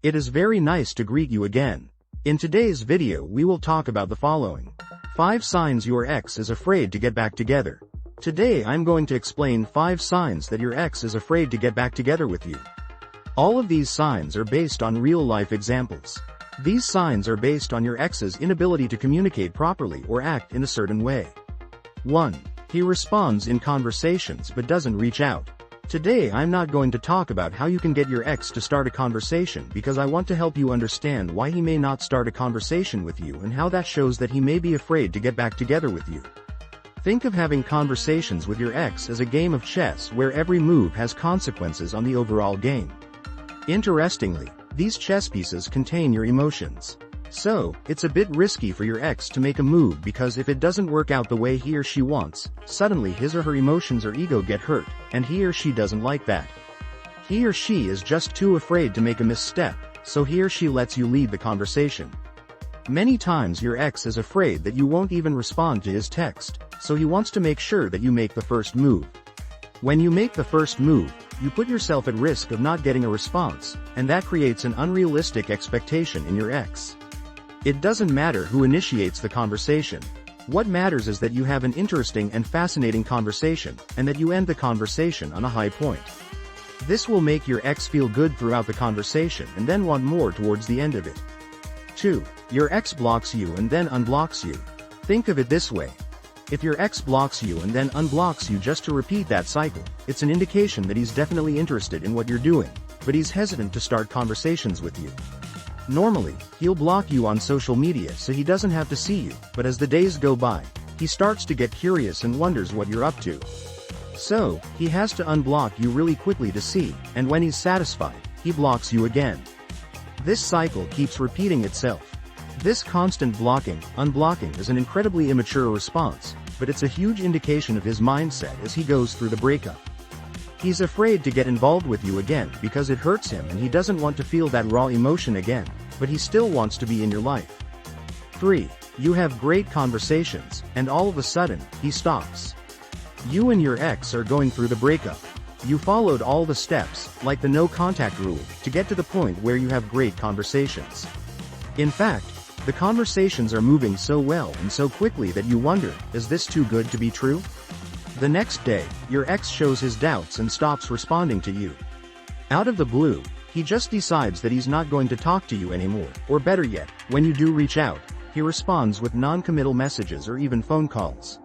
It is very nice to greet you again. In today's video we will talk about the following. 5 signs your ex is afraid to get back together. Today I'm going to explain 5 signs that your ex is afraid to get back together with you. All of these signs are based on real-life examples. These signs are based on your ex's inability to communicate properly or act in a certain way. 1. He responds in conversations but doesn't reach out. Today I'm not going to talk about how you can get your ex to start a conversation because I want to help you understand why he may not start a conversation with you and how that shows that he may be afraid to get back together with you. Think of having conversations with your ex as a game of chess where every move has consequences on the overall game. Interestingly, these chess pieces contain your emotions. So, it's a bit risky for your ex to make a move because if it doesn't work out the way he or she wants, suddenly his or her emotions or ego get hurt, and he or she doesn't like that. He or she is just too afraid to make a misstep, so he or she lets you lead the conversation. Many times your ex is afraid that you won't even respond to his text, so he wants to make sure that you make the first move. When you make the first move, you put yourself at risk of not getting a response, and that creates an unrealistic expectation in your ex. It doesn't matter who initiates the conversation. What matters is that you have an interesting and fascinating conversation, and that you end the conversation on a high point. This will make your ex feel good throughout the conversation and then want more towards the end of it. 2. Your ex blocks you and then unblocks you. Think of it this way. If your ex blocks you and then unblocks you just to repeat that cycle, it's an indication that he's definitely interested in what you're doing, but he's hesitant to start conversations with you. Normally, he'll block you on social media so he doesn't have to see you, but as the days go by, he starts to get curious and wonders what you're up to. So, he has to unblock you really quickly to see, and when he's satisfied, he blocks you again. This cycle keeps repeating itself. This constant blocking, unblocking is an incredibly immature response, but it's a huge indication of his mindset as he goes through the breakup. He's afraid to get involved with you again because it hurts him and he doesn't want to feel that raw emotion again, but he still wants to be in your life. 3. You have great conversations, and all of a sudden, he stops. You and your ex are going through the breakup. You followed all the steps, like the no contact rule, to get to the point where you have great conversations. In fact, the conversations are moving so well and so quickly that you wonder, is this too good to be true? The next day, your ex shows his doubts and stops responding to you. Out of the blue, he just decides that he's not going to talk to you anymore, or better yet, when you do reach out, he responds with non-committal messages or even phone calls.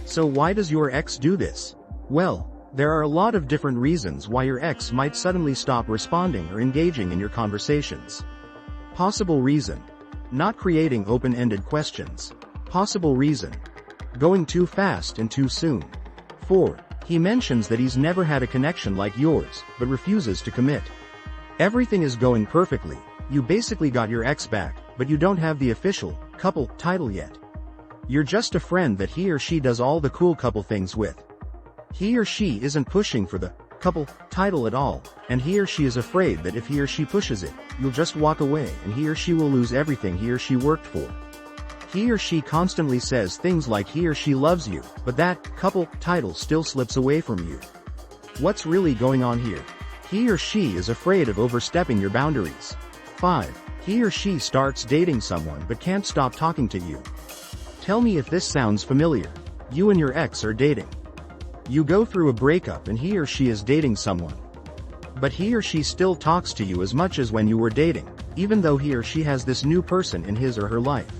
So why does your ex do this? Well, there are a lot of different reasons why your ex might suddenly stop responding or engaging in your conversations. Possible reason: not creating open-ended questions. Possible reason: going too fast and too soon. 4. He mentions that he's never had a connection like yours, but refuses to commit. Everything is going perfectly, you basically got your ex back, but you don't have the official couple title yet. You're just a friend that he or she does all the cool couple things with. He or she isn't pushing for the couple title at all, and he or she is afraid that if he or she pushes it, you'll just walk away and he or she will lose everything he or she worked for. He or she constantly says things like he or she loves you, but that couple title still slips away from you. What's really going on here? He or she is afraid of overstepping your boundaries. 5. He or she starts dating someone but can't stop talking to you. Tell me if this sounds familiar. You and your ex are dating. You go through a breakup and he or she is dating someone. But he or she still talks to you as much as when you were dating, even though he or she has this new person in his or her life.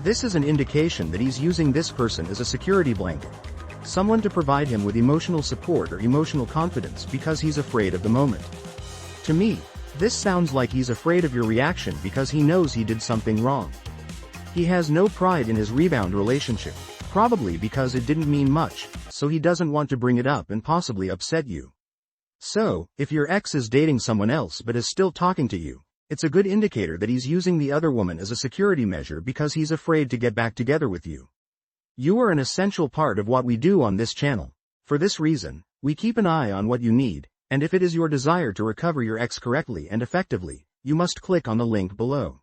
This is an indication that he's using this person as a security blanket. Someone to provide him with emotional support or emotional confidence because he's afraid of the moment. To me, this sounds like he's afraid of your reaction because he knows he did something wrong. He has no pride in his rebound relationship, probably because it didn't mean much, so he doesn't want to bring it up and possibly upset you. So, if your ex is dating someone else but is still talking to you, it's a good indicator that he's using the other woman as a security measure because he's afraid to get back together with you. You are an essential part of what we do on this channel. For this reason, we keep an eye on what you need, and if it is your desire to recover your ex correctly and effectively, you must click on the link below.